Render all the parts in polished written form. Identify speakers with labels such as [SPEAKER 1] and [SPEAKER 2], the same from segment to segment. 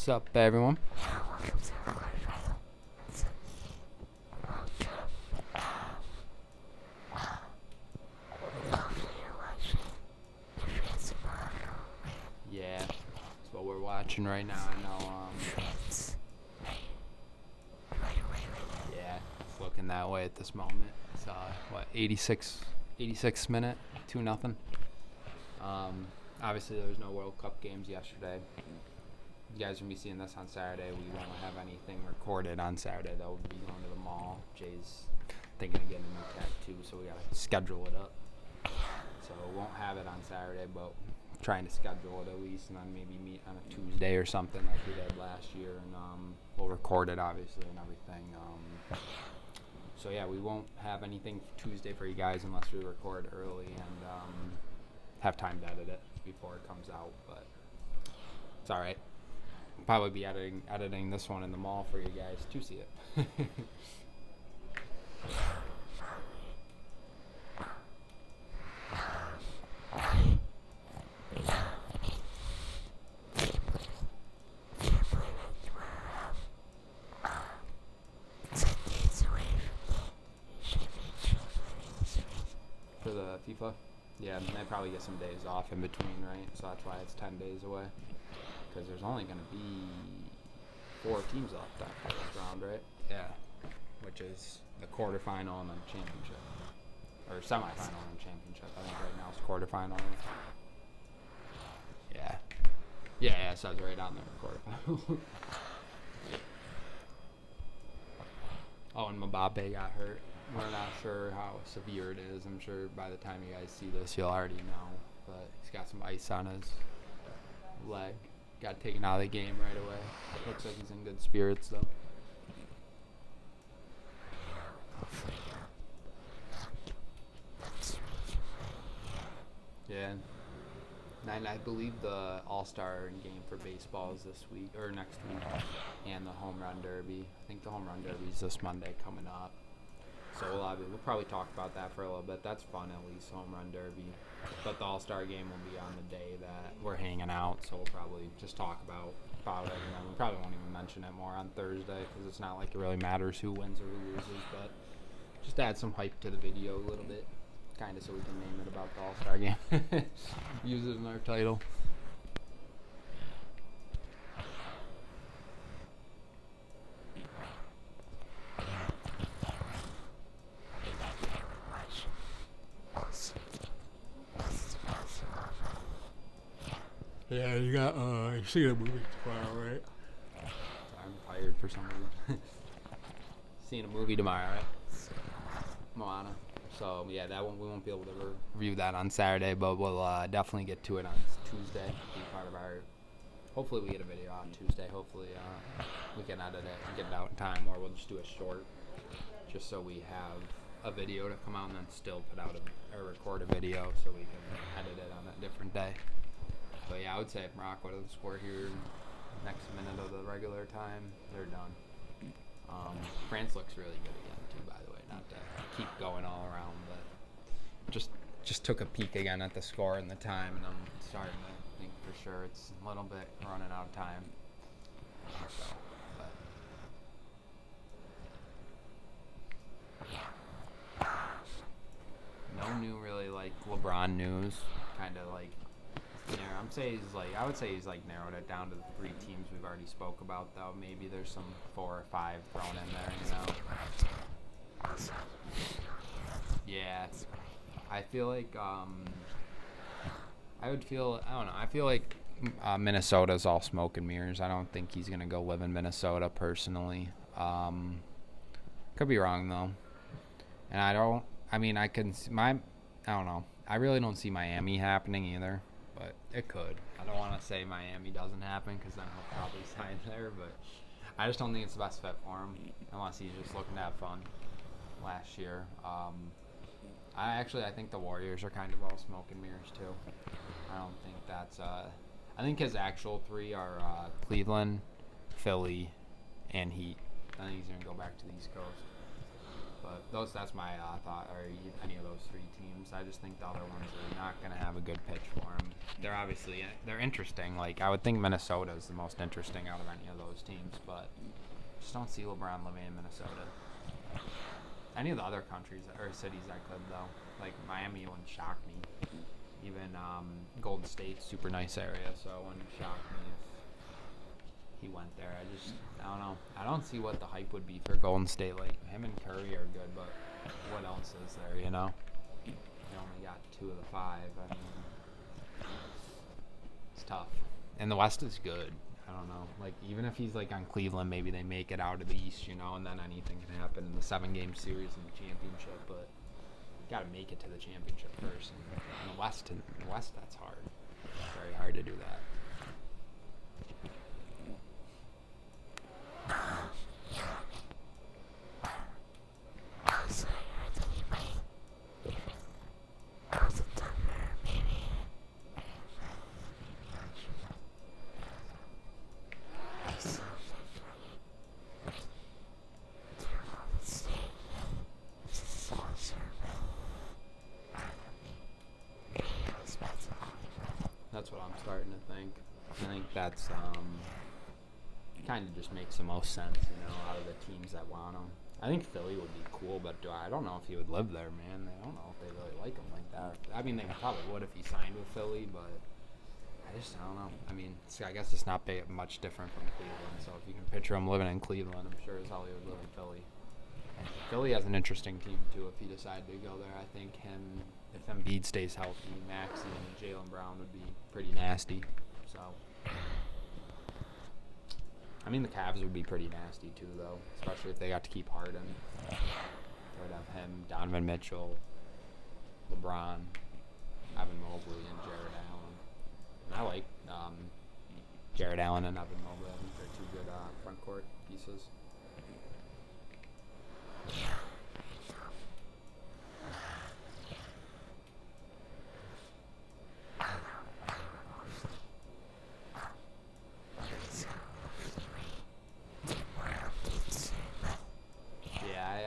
[SPEAKER 1] What's up, everyone? Yeah, that's what we're watching right now. I know. Yeah, it's looking that way at this moment. It's 86 minute, 2-0. Obviously there was no World Cup games yesterday. You guys are gonna be seeing this on Saturday. We won't have anything recorded on Saturday. Though we'll be going to the mall. Jay's thinking of getting a new tattoo, so we gotta schedule it up. So we won't have it on Saturday, but trying to schedule it at least, and then maybe meet on a Tuesday or something like we did last year, and we'll record it obviously and everything. So yeah, we won't have anything Tuesday for you guys unless we record early and have time to edit it before it comes out. But it's all right. Probably be editing this one in the mall for you guys to see it. For the FIFA? Yeah, and they probably get some days off in between, right? So that's why it's 10 days away. Because there's only going to be 4 teams left after this round, right? Yeah. Which is the quarterfinal and then championship. Or semifinal and championship. I think right now it's quarterfinal. Yeah. Yeah, it says right on there, quarterfinal. Oh, and Mbappe got hurt. We're not sure how severe it is. I'm sure by the time you guys see this, you'll already know. But he's got some ice on his leg. Got taken out of the game right away. Looks like he's in good spirits, though. Yeah. And I believe the All-Star game for baseball is this week, or next week, and the Home Run Derby. I think the Home Run Derby is this Monday coming up. So we'll probably talk about that for a little bit. That's fun, at least, Home Run Derby. But the All-Star game will be on the day that we're hanging out, so we'll probably just talk about it. And then we probably won't even mention it more on Thursday because it's not like it really matters who wins or who loses. But just add some hype to the video a little bit, kind of, so we can name it about the All-Star game. Use it in our title. Yeah, you got, you see a movie tomorrow, right? I'm tired for some reason. Seeing a movie tomorrow, right? Moana. So, yeah, we won't be able to review that on Saturday, but we'll definitely get to it on Tuesday. Be part of our, hopefully we get a video on Tuesday. Hopefully we can edit it and get it out in time, or we'll just do a short, just so we have a video to come out and then still put out or record a video so we can edit it on a different day. But yeah, I would say Morocco to the score here next minute of the regular time. They're done. France looks really good again too, by the way. Not to keep going all around, but just took a peek again at the score and the time, and I'm starting to think for sure it's a little bit running out of time. No new really like LeBron news. Kind of like. I would say he's like narrowed it down to the 3 teams we've already spoke about, though. Maybe there's some 4 or 5 thrown in there, you know. Yeah, I feel like I don't know. I feel like Minnesota's all smoke and mirrors. I don't think he's gonna go live in Minnesota personally. Could be wrong though, and I don't know. I really don't see Miami happening either. But it could. I don't want to say Miami doesn't happen because then he'll probably sign there. But I just don't think it's the best fit for him unless he's just looking to have fun last year. I think the Warriors are kind of all smoke and mirrors too. I don't think that's. I think his actual 3 are Cleveland, Philly, and Heat. I think he's going to go back to the East Coast. But that's my thought. Or any of those three teams. I just think the other ones are not going to have a good pitch for them. They're interesting. Like I would think Minnesota is the most interesting out of any of those teams, but just don't see LeBron living in Minnesota. Any of the other countries or cities I could though. Like Miami wouldn't shock me. Even Golden State, super nice area, so it wouldn't shock me if he went there. I don't know. I don't see what the hype would be for Golden State. Like him and Curry are good, but what else is there? You know, they only got 2 of the 5. I mean, it's tough. And the West is good. I don't know. Like even if he's like on Cleveland, maybe they make it out of the East, you know, and then anything can happen in the 7-game series and the championship. But you got to make it to the championship first. And in the West, that's hard. Very hard to do that. That's what I'm starting to think. I think that's kind of just makes the most sense, you know, out of the teams that want him. I think Philly would be cool, but I don't know if he would live there, man. I don't know if they really like him like that. I mean, they probably would if he signed with Philly, but I don't know. I mean, I guess it's not much different from Cleveland, so if you can picture him living in Cleveland, I'm sure as hell he would live in Philly. Philly has an interesting team, too, if he decided to go there. I think if Embiid stays healthy, Maxey and Jaylen Brown would be pretty nasty. So, I mean, the Cavs would be pretty nasty, too, though, especially if they got to keep Harden. They would have him, Donovan Mitchell, LeBron, Evan Mobley, and Jared Allen. And I like Jared Allen and Evan Mobley. I think they're 2 good front court pieces.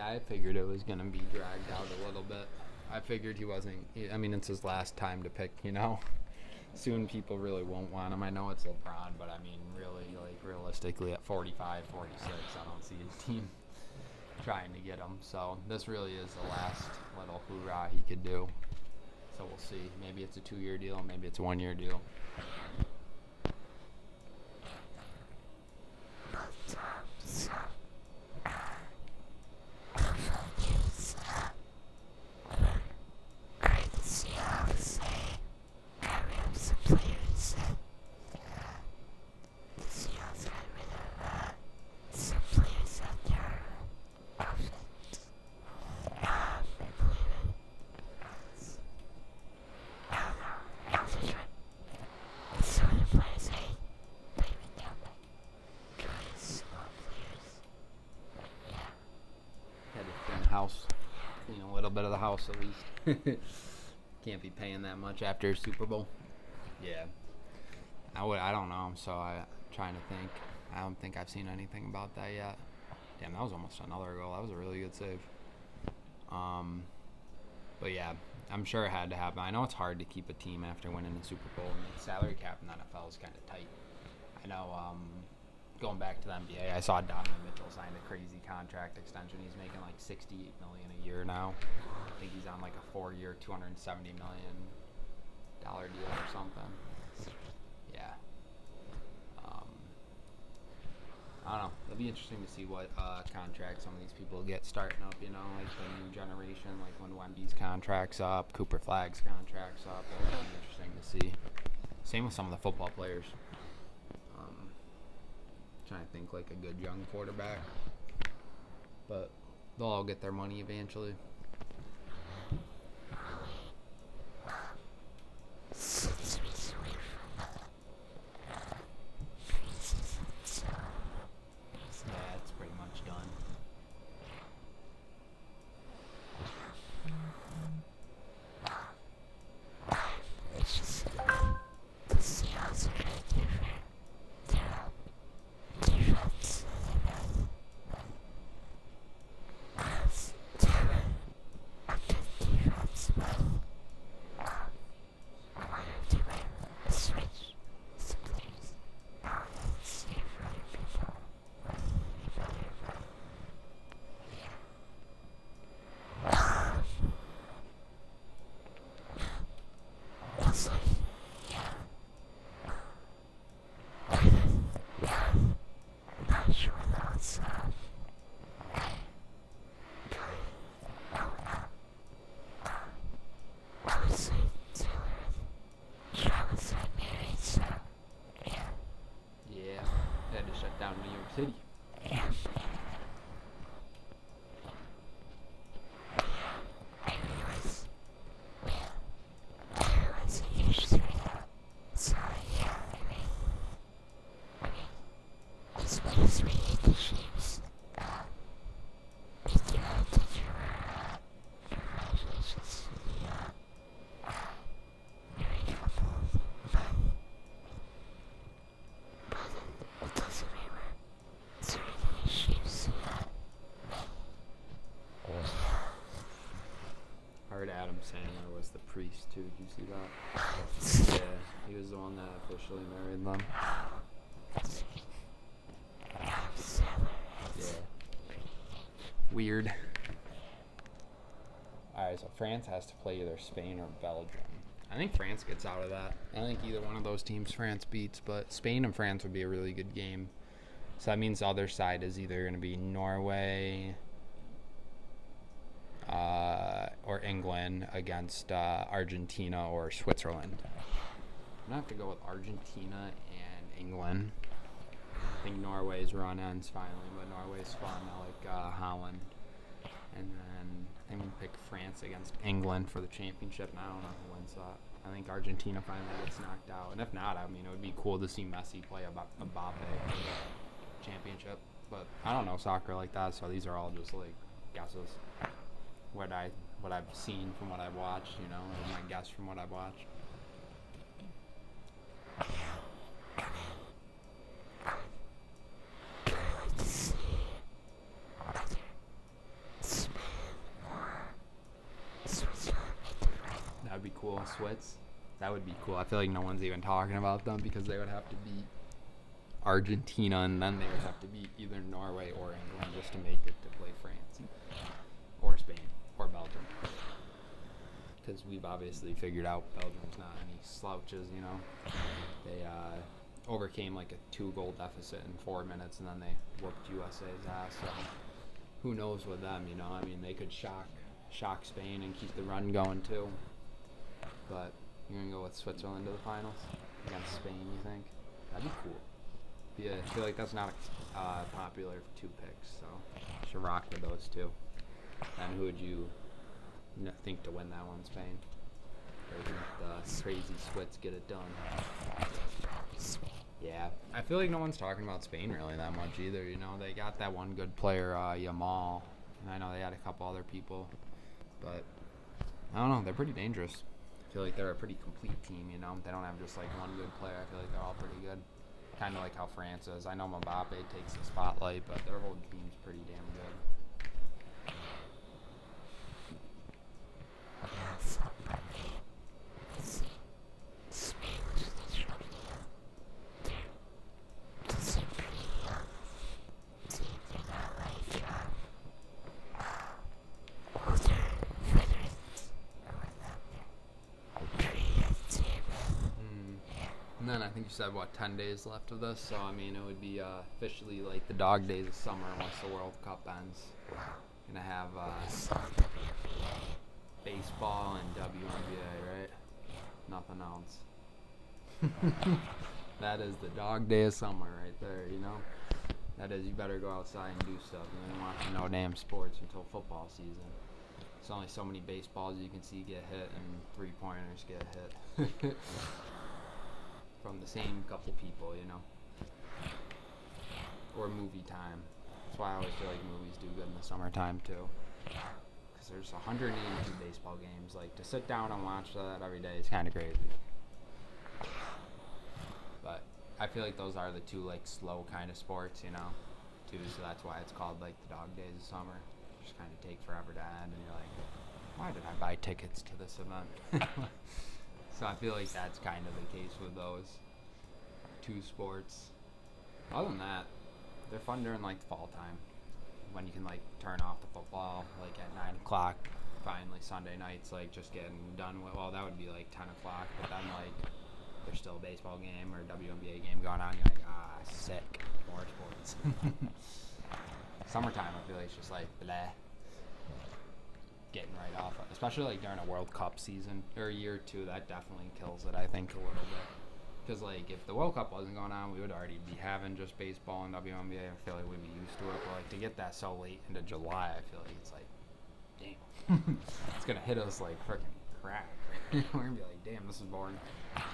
[SPEAKER 1] I figured it was going to be dragged out a little bit. I figured he wasn't. I mean, it's his last time to pick, you know. Soon people really won't want him. I know it's LeBron, but I mean, really, like, realistically, at 45, 46, I don't see his team trying to get him. So this really is the last little hoorah he could do. So we'll see. Maybe it's a 2-year deal. Maybe it's a 1-year deal. House, you know, a little bit of the house at least. Can't be paying that much after Super Bowl. Yeah, I don't know. So I'm trying to think. I don't think I've seen anything about that yet. Damn, that was almost another goal. That was a really good save. But yeah, I'm sure it had to happen. I know it's hard to keep a team after winning the Super Bowl, and the salary cap in the NFL is kind of tight. I know. Going back to the NBA, I saw Donovan Mitchell sign a crazy contract extension. He's making like $68 million a year now. I think he's on like a 4-year, $270 million deal or something. Yeah. I don't know. It'll be interesting to see what contracts some of these people get starting up. You know, like the new generation, like when Wemby's contract's up, Cooper Flagg's contract's up. It'll be interesting to see. Same with some of the football players. Trying to think like a good young quarterback, but they'll all get their money eventually. Yeah, it's pretty much done. down in New York City. I heard Adam Sandler was the priest too. Did you see that? Yeah, he was the one that officially married them. Yeah. Weird. Alright, so France has to play either Spain or Belgium. I think France gets out of that. I think either one of those teams France beats, but Spain and France would be a really good game. So that means the other side is either going to be Norway or England against Argentina or Switzerland. I'm going to have to go with Argentina and England. I think Norway's run ends finally, but Norway's fun. I like Holland. And then I think we'll pick France against England for the championship. And I don't know who wins that. I think Argentina finally gets knocked out. And if not, I mean, it would be cool to see Messi play a Mbappe for the championship. But I don't know soccer like that, so these are all just like guesses. What I've seen from what I've watched, you know, or my guess from what I've watched. That'd be cool. Swiss. That would be cool. I feel like no one's even talking about them because they would have to beat Argentina and then they would have to beat either Norway or England just to make it to play France or Spain or Belgium. Because we've obviously figured out Belgium's not any slouches, you know. They overcame like a 2-goal deficit in 4 minutes and then they whooped USA's ass. So who knows with them, you know. I mean, they could shock Spain and keep the run going too. But you're going to go with Switzerland to the finals against Spain, you think? That'd be cool. Yeah, I feel like that's not popular for 2 picks, so you should rock with those two. And who would you think to win that one, Spain? Or think the crazy Swiss get it done? Yeah, I feel like no one's talking about Spain really that much either, you know. They got that one good player, Yamal, and I know they had a couple other people, but I don't know, they're pretty dangerous. I feel like they're a pretty complete team, you know. They don't have just like one good player. I feel like they're all pretty good. Kind of like how France is. I know Mbappe takes the spotlight, but their whole team's pretty damn good. And then I think you said, 10 days left of this? So, I mean, it would be officially like the dog days of summer once the World Cup ends. Gonna have baseball and WNBA, right? Nothing else. That is the dog day of summer right there, you know? That is, you better go outside and do stuff. You don't watch no damn sports until football season. There's only so many baseballs you can see get hit and 3-pointers get hit. From the same couple people, you know. Or movie time. That's why I always feel like movies do good in the summertime too. Because there's 182 baseball games. Like, to sit down and watch that every day is kind of crazy. But I feel like those are the two, like, slow kind of sports, you know, too. So that's why it's called, like, the dog days of summer. Just kind of take forever to end, and you're like, why did I buy tickets to this event? So I feel like that's kind of the case with those two sports. Other than that, they're fun during like the fall time when you can like turn off the football like at 9 o'clock. Finally, Sunday nights, like just getting done with. Well, that would be like 10 o'clock, but then like there's still a baseball game or WNBA game going on. You're like, sick, more sports. Summertime, I feel like it's just like bleh. Getting right off, especially like during a World Cup season or a year or two, that definitely kills it. I think a little bit Because, like, if the World Cup wasn't going on, we would already be having just baseball and WNBA. I feel like we'd be used to it. But, like, to get that so late into July, I feel like it's like, damn. It's going to hit us like freaking crack. We're going to be like, damn, this is boring.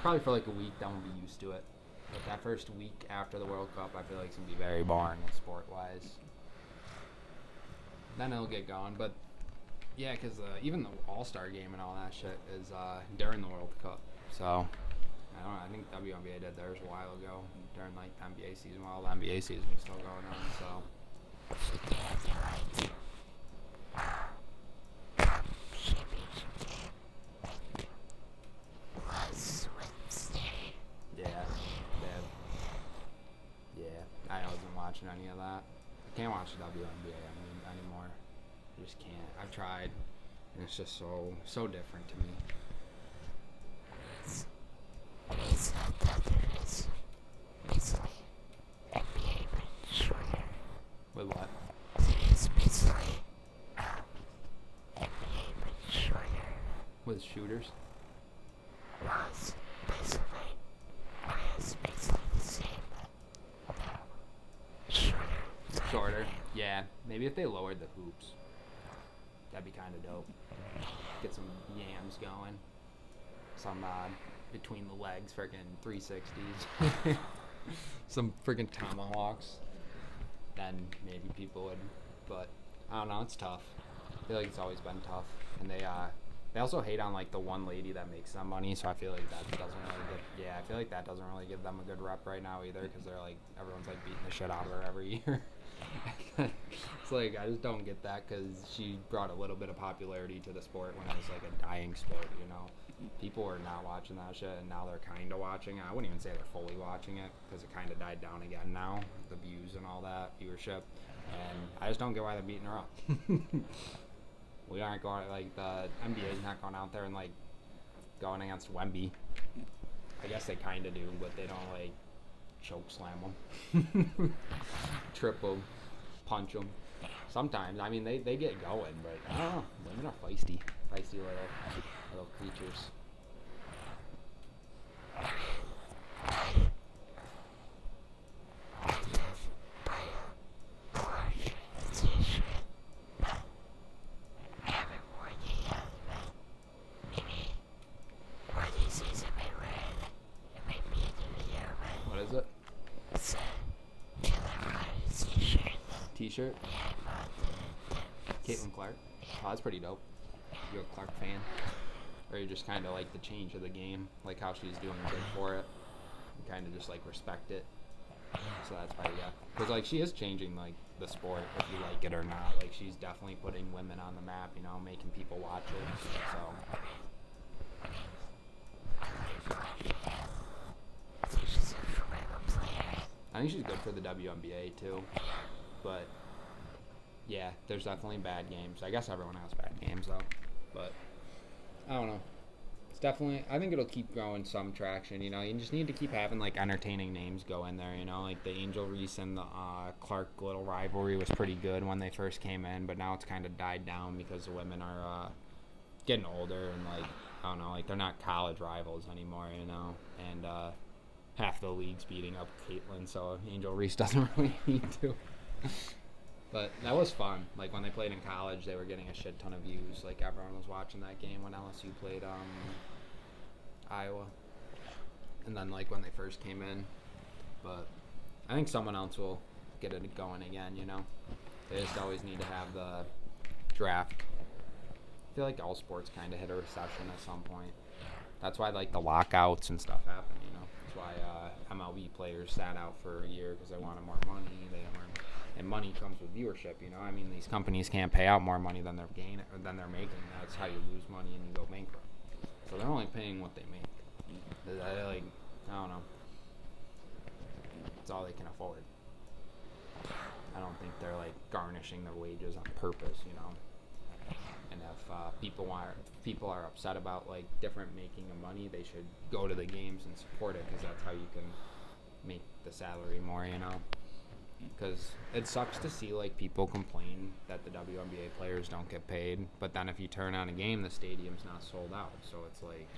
[SPEAKER 1] Probably for, like, a week, then we'll be used to it. But that first week after the World Cup, I feel like it's going to be very boring sport-wise. Then it'll get going. But, yeah, because even the All-Star game and all that shit is during the World Cup. So... I don't know. I think WNBA did theirs a while ago during like the NBA season. While the NBA season was still going on, so. Yeah. I wasn't watching any of that. I can't watch the WNBA anymore. I just can't. I've tried, and it's just so different to me.
[SPEAKER 2] It's not that there is. It's like NBA but shorter.
[SPEAKER 1] With what?
[SPEAKER 2] It's basically NBA but shorter.
[SPEAKER 1] With shooters?
[SPEAKER 2] Well, it's basically the same. Shorter.
[SPEAKER 1] Shorter? Yeah. Maybe if they lowered the hoops. That'd be kind of dope. Get some yams going. Some between the legs, freaking 360s. Some freaking tomahawks. Then maybe people would, but I don't know. It's tough. I feel like it's always been tough, and they also hate on like the one lady that makes them money. So I feel like that doesn't really get. Yeah, I feel like that doesn't really give them a good rep right now either, because they're like everyone's like beating the shit out of her every year. It's like I just don't get that, because she brought a little bit of popularity to the sport when it was like a dying sport, you know. People are not watching that shit, and now they're kind of watching it. I wouldn't even say they're fully watching it, because it kind of died down again now, the views and all that, viewership. And I just don't get why they're beating her up. We aren't going, like, the NBA's not going out there and, like, going against Wemby. I guess they kind of do, but they don't, like, choke slam them. Trip them. Punch them. Sometimes, I mean, they get going, but I don't know. Women are feisty. Feisty little creatures. What is it?
[SPEAKER 2] It's a t-shirt.
[SPEAKER 1] T-shirt? Caitlin Clark? Oh, that's pretty dope. You're a Clark fan? Or you just kind of like the change of the game, like how she's doing good for it, and kind of just like respect it. So that's probably, yeah. Because like she is changing like the sport, if you like it or not. Like she's definitely putting women on the map, you know, making people watch it. So. I think she's good for the WNBA too, but yeah, there's definitely bad games. I guess everyone has bad games though, but I don't know. It's definitely, I think it'll keep growing some traction. You know, you just need to keep having like entertaining names go in there. You know, like the Angel Reese and the Clark little rivalry was pretty good when they first came in, but now it's kind of died down because the women are getting older and like I don't know, like they're not college rivals anymore. You know, and half the league's beating up Caitlin, so Angel Reese doesn't really need to. But that was fun. Like when they played in college, they were getting a shit ton of views. Like everyone was watching that game when LSU played Iowa. And then like when they first came in. But I think someone else will get it going again, you know. They just always need to have the draft. I feel like all sports kind of hit a recession at some point. That's why like the lockouts and stuff happen, you know. That's why MLB players sat out for a year because they wanted more money. And money comes with viewership, you know. I mean, these companies can't pay out more money than they're making. That's how you lose money and you go bankrupt. So they're only paying what they make. I don't know. It's all they can afford. I don't think they're like garnishing their wages on purpose, you know. And if people are upset about like different making of money, they should go to the games and support it, because that's how you can make the salary more, you know. Because it sucks to see like people complain that the WNBA players don't get paid, but then if you turn on a game, the stadium's not sold out. So it's like,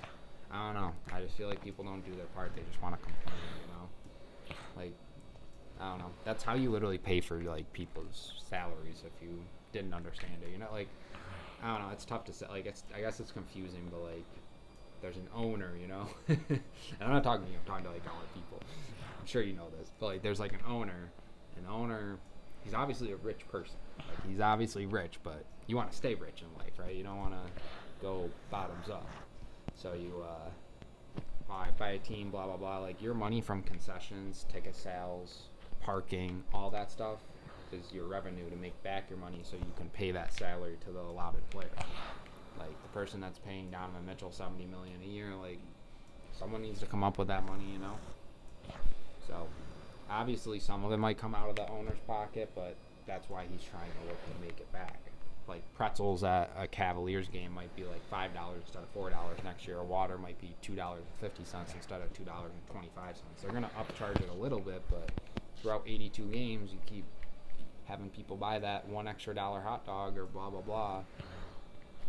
[SPEAKER 1] I don't know. I just feel like people don't do their part. They just want to complain, you know? Like, I don't know. That's how you literally pay for, like, people's salaries if you didn't understand it. You know, like, I don't know. It's tough to say. Like, I guess it's confusing, but, like, there's an owner, you know? And I'm not talking to you. I'm talking to, like, all the people. I'm sure you know this. But, like, there's, like, an owner. An owner, he's obviously a rich person. Like, he's obviously rich, but you want to stay rich in life, right? You don't want to go bottoms up. So you, buy a team, blah, blah, blah. Like, your money from concessions, ticket sales, parking, all that stuff is your revenue to make back your money so you can pay that salary to the allotted player. Like, the person that's paying Donovan Mitchell $70 million a year, like, someone needs to come up with that money, you know? So, obviously, some of it might come out of the owner's pocket, but that's why he's trying to look to make it back. Like, pretzels at a Cavaliers game might be like $5 instead of $4 next year. Or water might be $2.50 instead of $2.25. They're going to upcharge it a little bit, but throughout 82 games, you keep having people buy that $1 extra hot dog or blah, blah, blah.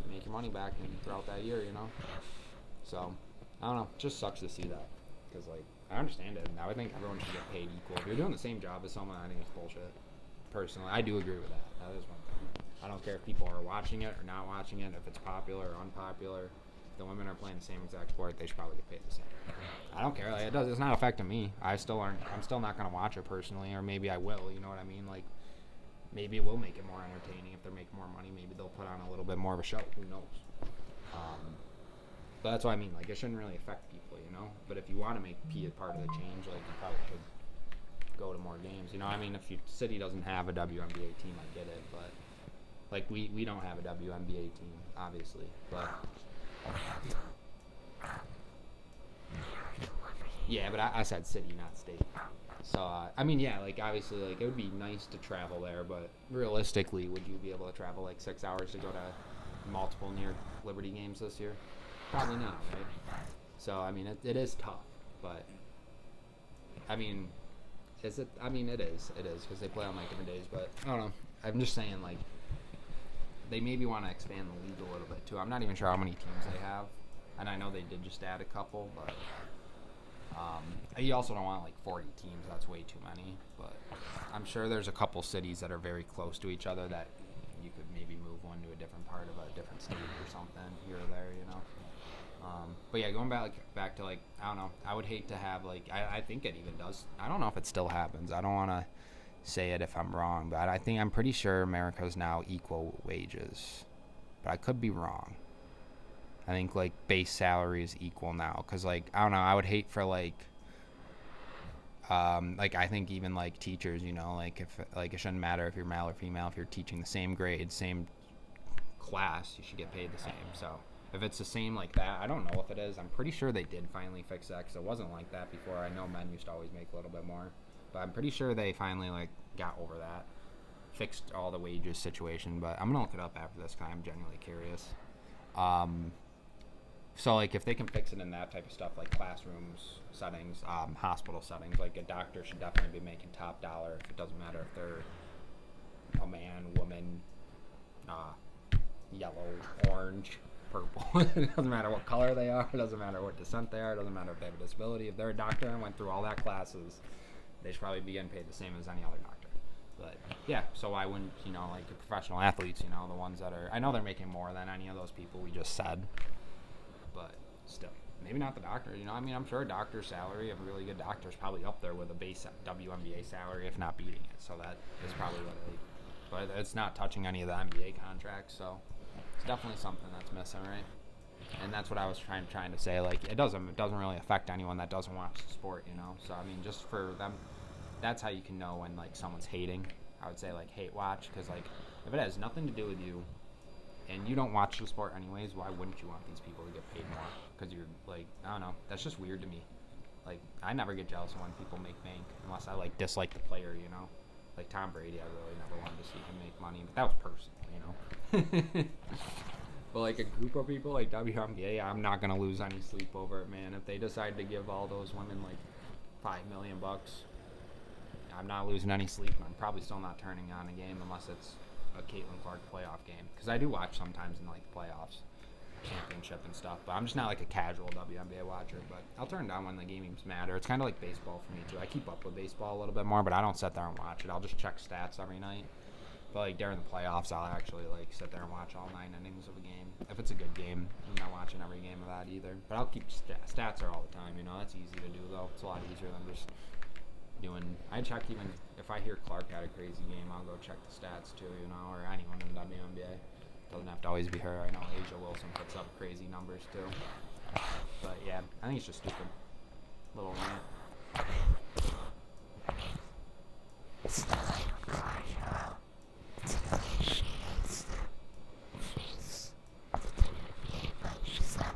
[SPEAKER 1] You make your money back throughout that year, you know? So, I don't know. It just sucks to see that. Because, like, I understand it. Now I think everyone should get paid equal. If you're doing the same job as someone, I think it's bullshit. Personally, I do agree with that. That is one thing. I don't care if people are watching it or not watching it, if it's popular or unpopular. If the women are playing the same exact sport, they should probably get paid the same. I don't care. Like, it's not affecting me. I'm still not gonna watch it personally, or maybe I will. You know what I mean? Like, maybe it will make it more entertaining if they're making more money. Maybe they'll put on a little bit more of a show. Who knows? But that's what I mean. Like, it shouldn't really affect people, you know. But if you want to be a part of the change, like, you probably should go to more games. You know, I mean, if your city doesn't have a WNBA team, I get it, but like we don't have a WNBA team, obviously, but yeah, but I said city, not state. So I mean, yeah, like obviously, like it would be nice to travel there, but realistically, would you be able to travel like 6 hours to go to multiple near Liberty games this year? Probably not, right? So I mean, it is tough, but I mean, is it? I mean, it is because they play on like different days, but I don't know. I'm just saying, like, they maybe want to expand the league a little bit too. I'm not even sure how many teams they have, and I know they did just add a couple, but you also don't want like 40 teams. That's way too many. But I'm sure there's a couple cities that are very close to each other that you could maybe move one to a different part of a different state or something here or there, you know. But yeah, going back to like, I don't know. I would hate to have like, I think it even does. I don't know if it still happens. I don't want to say it if I'm wrong, but I'm pretty sure America's now equal wages, but I could be wrong. I think like base salary is equal now, because like I don't know, I would hate for like I think even like teachers, you know, like if like it shouldn't matter if you're male or female, if you're teaching the same grade, same class, you should get paid the same. So if it's the same like that, I don't know if it is. I'm pretty sure they did finally fix that, because it wasn't like that before. I know men used to always make a little bit more. But I'm pretty sure they finally like got over that, fixed all the wages situation. But I'm gonna look it up after this, because I'm genuinely curious. So like if they can fix it in that type of stuff, like classrooms settings, hospital settings, like a doctor should definitely be making top dollar. If it doesn't matter if they're a man, woman, yellow, orange, purple. It doesn't matter what color they are. It doesn't matter what descent they are. It doesn't matter if they have a disability. If they're a doctor and went through all that classes, they should probably be getting paid the same as any other doctor. But yeah, so I wouldn't, you know, like the professional athletes, you know, the ones that are, I know they're making more than any of those people we just said, but still, maybe not the doctor, you know. I mean, I'm sure a doctor's salary of a really good doctor is probably up there with a base WNBA salary, if not beating it. So that is probably what but it's not touching any of the NBA contracts, so it's definitely something that's missing, right? And that's what I was trying to say. Like, it doesn't really affect anyone that doesn't watch the sport, you know. So I mean, just for them, that's how you can know when like someone's hating. I would say like hate watch, because like if it has nothing to do with you and you don't watch the sport anyways, why wouldn't you want these people to get paid more? Because you're like, I don't know, that's just weird to me. Like, I never get jealous when people make bank unless I like dislike the player, you know. Like Tom Brady, I really never wanted to see him make money, but that was personal, you know. But like a group of people like WNBA, I'm not gonna lose any sleep over it, man. If they decide to give all those women like $5 million, I'm not losing any sleep. I'm probably still not turning on a game unless it's a Caitlin Clark playoff game, because I do watch sometimes in like the playoffs. championship and stuff. But I'm just not like a casual WNBA watcher. But I'll turn down when the games matter. It's kind of like baseball for me too. I keep up with baseball a little bit more, but I don't sit there and watch it. I'll just check stats every night. But like during the playoffs, I'll actually like sit there and watch all 9 innings of a game. If it's a good game, I'm not watching every game of that either. But I'll keep stats are all the time. You know, that's easy to do though. It's a lot easier than just doing. I check even if I hear Clark had a crazy game, I'll go check the stats too. You know, or anyone in the WNBA. Doesn't have to always be her. I know Asia Wilson puts up crazy numbers too. But yeah, I think it's just stupid. Little rant.
[SPEAKER 2] It's not like a car. It's like she hates them. She's the WNBA, but she's not.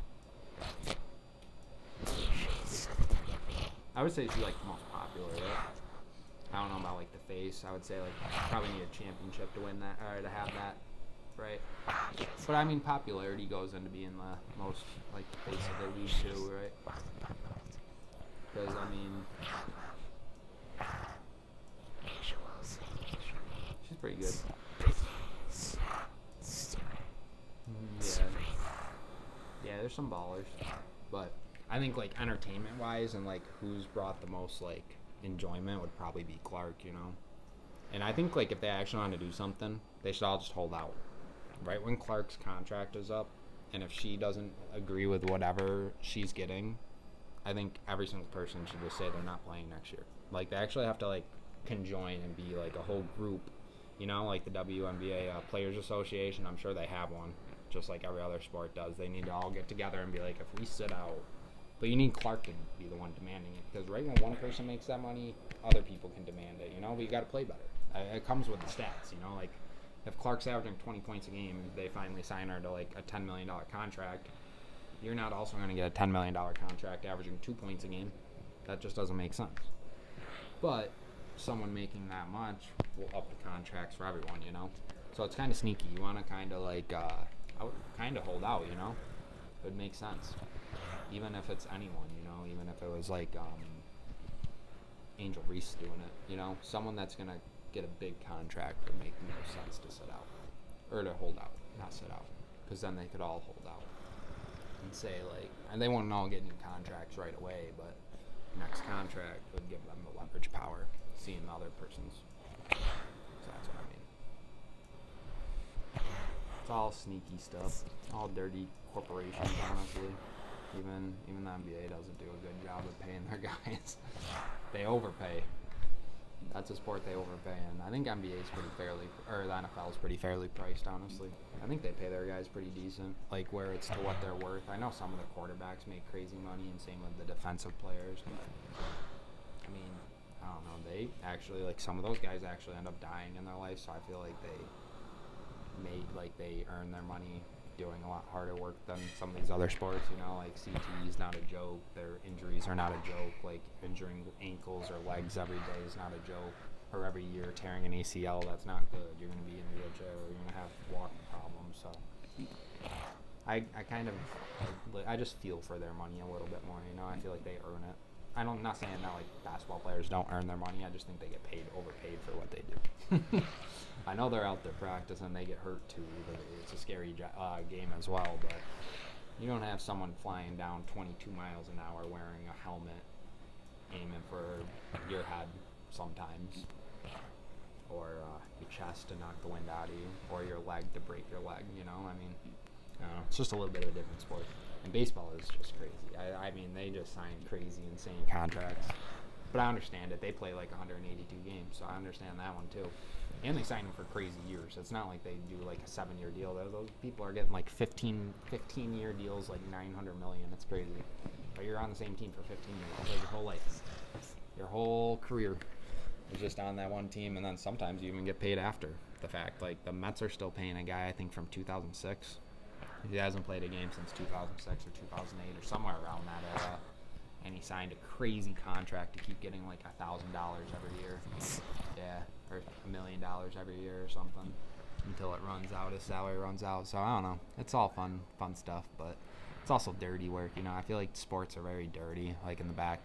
[SPEAKER 2] She's the WNBA.
[SPEAKER 1] I would say she's like the most popular, right? I don't know about like the face. I would say like probably need a championship to win that or to have that, right? But I mean popularity goes into being the most like the face of the league too, right? Because I mean, she's pretty good. Yeah, there's some ballers, but I think like entertainment wise and like who's brought the most like enjoyment would probably be Clark, you know. And I think like if they actually want to do something, they should all just hold out. Right when Clark's contract is up, and if she doesn't agree with whatever she's getting, I think every single person should just say they're not playing next year. Like they actually have to like conjoin and be like a whole group, you know, like the WNBA Players Association. I'm sure they have one, just like every other sport does. They need to all get together and be like, if we sit out, but you need Clark to be the one demanding it, because right when one person makes that money, other people can demand it, you know. But you got to play better. It comes with the stats, you know, like. If Clark's averaging 20 points a game, they finally sign her to like a $10 million contract, you're not also going to get a $10 million contract averaging 2 points a game. That just doesn't make sense. But someone making that much will up the contracts for everyone, you know? So it's kind of sneaky. You want to kind of like, I would kind of hold out, you know? It would make sense. Even if it's anyone, you know? Even if it was like Angel Reese doing it, you know? Someone that's going to get a big contract would make no sense to sit out. Or to hold out, not sit out. Because then they could all hold out. And say, like, and they won't all get new contracts right away, but next contract would give them the leverage power, seeing the other person's. So that's what I mean. It's all sneaky stuff. All dirty corporations, honestly. Even the NBA doesn't do a good job of paying their guys. They overpay. That's a sport they overpay, and I think NBA is pretty fairly, or the NFL is pretty fairly priced, honestly. I think they pay their guys pretty decent, like where it's to what they're worth. I know some of the quarterbacks make crazy money, and same with the defensive players. But, I mean, I don't know. They actually, like, some of those guys actually end up dying in their life, so I feel like they earn their money doing a lot harder work than some of these other sports, you know, like CT is not a joke, their injuries are not a joke, like injuring ankles or legs every day is not a joke, or every year tearing an ACL, that's not good, you're going to be in a wheelchair, or you're going to have walking problems, so I just feel for their money a little bit more, you know, I feel like they earn it. I'm not saying that like basketball players don't earn their money, I just think they get overpaid for what they do. I know they're out there practicing, they get hurt too. It's a scary game as well, but you don't have someone flying down 22 miles an hour wearing a helmet, aiming for your head sometimes, or your chest to knock the wind out of you, or your leg to break your leg, you know? I mean, I don't know, it's just a little bit of a different sport. And baseball is just crazy. I mean, they just sign crazy, insane contracts. But I understand it. They play like 182 games, so I understand that one too. And they sign them for crazy years. It's not like they do like a 7-year deal. Those people are getting like 15-year deals, like $900 million. It's crazy. But you're on the same team for 15 years. Like your whole life. Your whole career is just on that one team. And then sometimes you even get paid after the fact. Like the Mets are still paying a guy, I think, from 2006. He hasn't played a game since 2006 or 2008 or somewhere around that era. And he signed a crazy contract to keep getting like $1,000 every year. Yeah, or $1 million every year or something until it runs out, his salary runs out. So I don't know. It's all fun stuff, but it's also dirty work. You know, I feel like sports are very dirty. Like in the back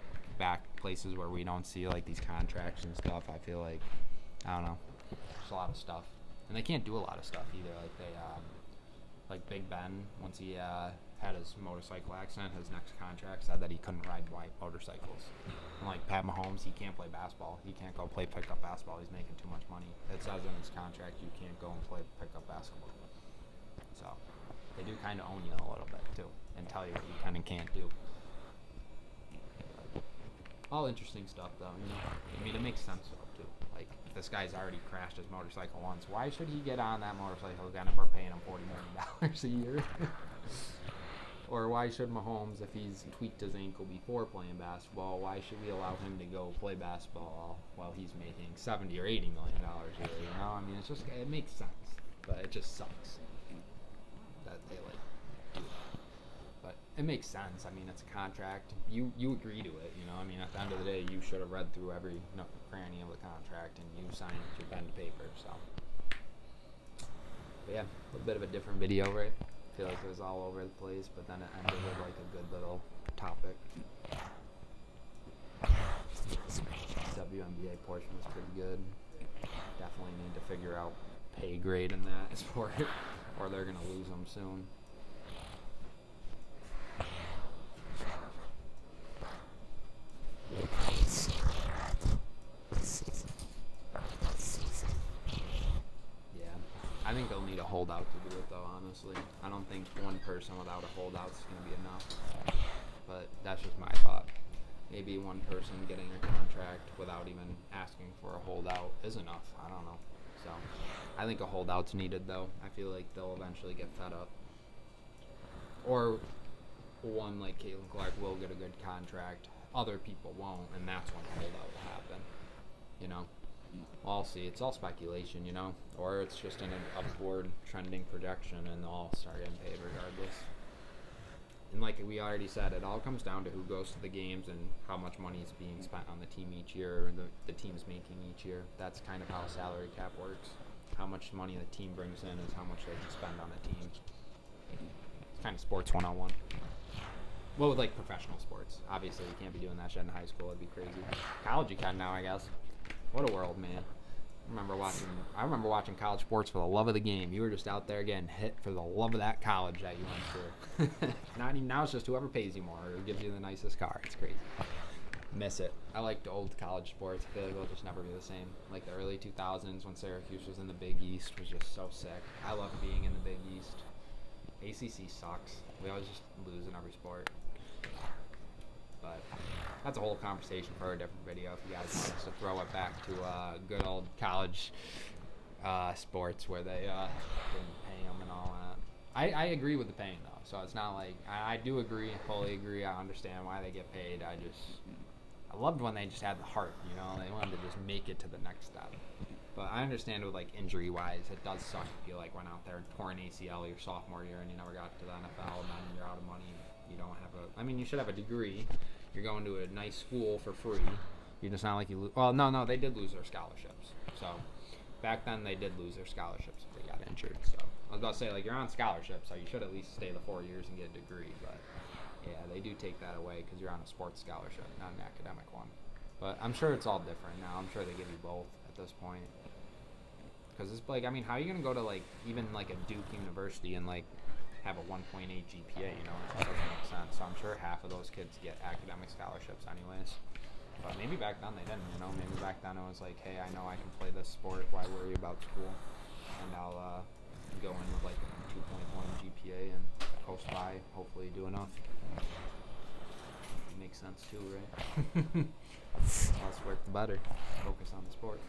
[SPEAKER 1] places where we don't see like these contracts and stuff. I feel like, I don't know, there's a lot of stuff, and they can't do a lot of stuff either. Like Like Big Ben, once he had his motorcycle accident, his next contract said that he couldn't ride white motorcycles. And like Pat Mahomes, he can't play basketball. He can't go play pickup basketball. He's making too much money. It says in his contract you can't go and play pickup basketball. So they do kind of own you a little bit too, and tell you what you can and can't do. All interesting stuff though, you know. I mean, it makes sense though too. Like, if this guy's already crashed his motorcycle once, why should he get on that motorcycle again if we're paying him $40 million a year? Or why should Mahomes, if he's tweaked his ankle before playing basketball, why should we allow him to go play basketball while he's making $70 or $80 million a year? You know, I mean, it's just, it makes sense, but it just sucks that they like do that. But it makes sense. I mean, it's a contract. You agree to it, you know. I mean, at the end of the day, you should have read through every nook and cranny of the contract, and you signed your pen to paper. So, but yeah, a bit of a different video, right? I feel like it was all over the place, but then it ended with like a good little topic. WNBA portion was pretty good. Definitely need to figure out pay grade in that sport, or they're gonna lose them soon. Yeah, I think they'll need a holdout to do it though, honestly. I don't think one person without a holdout is going to be enough. But that's just my thought. Maybe one person getting a contract without even asking for a holdout is enough. I don't know. So I think a holdout's needed though. I feel like they'll eventually get fed up. Or one like Caitlin Clark will get a good contract. Other people won't, and that's when the holdout will happen. You know? Well, I'll see. It's all speculation, you know? Or it's just an upward trending projection, and they'll all start getting paid regardless. And like we already said, it all comes down to who goes to the games and how much money is being spent on the team each year, or the team's making each year. That's kind of how salary cap works. How much money the team brings in is how much they can spend on a team. It's kind of sports 101. Well, with like professional sports. Obviously, you can't be doing that shit in high school. It'd be crazy. College you can now, I guess. What a world, man. I remember watching college sports for the love of the game. You were just out there getting hit for the love of that college that you went to. Not even now, it's just whoever pays you more or gives you the nicest car. It's crazy. Miss it. I like the old college sports. I feel like they'll just never be the same. Like the early 2000s when Syracuse was in the Big East was just so sick. I love being in the Big East. ACC sucks. We always just lose in every sport. But that's a whole conversation for a different video if you guys want us to throw it back to good old college sports where they didn't pay them and all that. I agree with the paying though, so it's not like I do agree, fully agree. I understand why they get paid. I loved when they just had the heart, you know. They wanted to just make it to the next step. But I understand with like injury wise, it does suck if you like went out there and tore an ACL your sophomore year and you never got to the NFL and then you're out of money. You don't have a. I mean, you should have a degree. You're going to a nice school for free. You're just not like you. Well, no, they did lose their scholarships. So back then they did lose their scholarships if they got injured. So I was about to say like you're on scholarship, so you should at least stay the 4 years and get a degree. But yeah, they do take that away because you're on a sports scholarship, not an academic one. But I'm sure it's all different now. I'm sure they give you both at this point. Because it's like, I mean, how are you gonna go to like even like a Duke University and like have a 1.8 GPA, you know? That doesn't make sense. So I'm sure half of those kids get academic scholarships anyways. But maybe back then they didn't, you know? Maybe back then it was like, hey, I know I can play this sport, why worry about school? And I'll go in with like a 2.1 GPA and coast by, hopefully do enough. It makes sense too, right? Less work the better. Focus on the sport.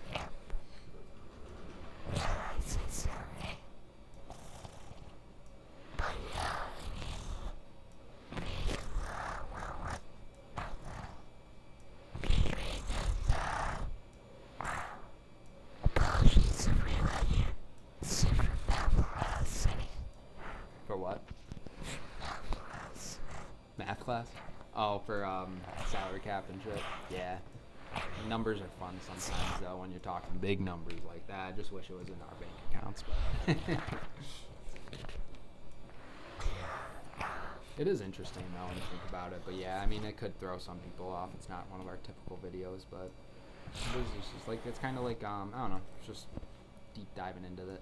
[SPEAKER 1] For what? Math class? Oh, for salary cap and shit. Yeah. Numbers are fun sometimes though when you're talking big numbers like that. I just wish it was in our bank accounts, but it is interesting though when you think about it. But yeah, I mean it could throw some people off. It's not one of our typical videos, but it's just like it's kind of like I don't know, it's just deep diving into it.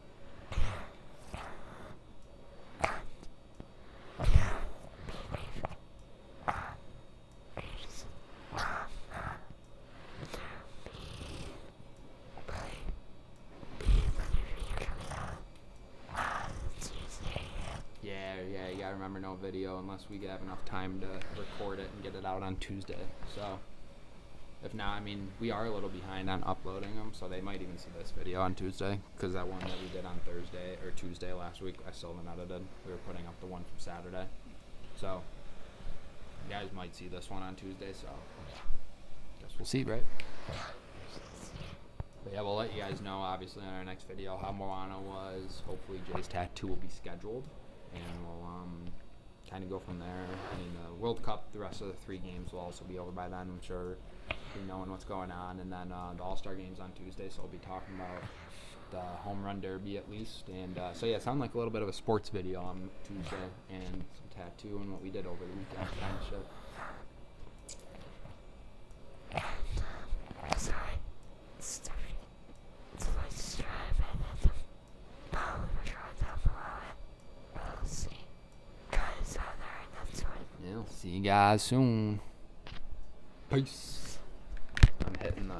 [SPEAKER 1] remember, no video unless we have enough time to record it and get it out on Tuesday. So if not, I mean, we are a little behind on uploading them, so they might even see this video on Tuesday, because that one that we did on Thursday or Tuesday last week, I still haven't edited. We were putting up the one from Saturday. So you guys might see this one on Tuesday, so guess we'll see, right? But yeah, we'll let you guys know, obviously, in our next video how Moana was. Hopefully Jay's tattoo will be scheduled, and we'll kind of go from there. I mean, the World Cup, the rest of the 3 games will also be over by then, I'm sure, knowing what's going on. And then the All-Star game's on Tuesday, so we'll be talking about the home run derby at least. And so yeah, it sounded like a little bit of a sports video on Tuesday, and some tattoo and what we did over the weekend kind of shit.
[SPEAKER 2] Sorry. Sorry. It's my subscribe and the follow the right down below it. We'll see guys out there enough to it.
[SPEAKER 1] Yeah, we'll see you guys soon. Peace. I'm hitting the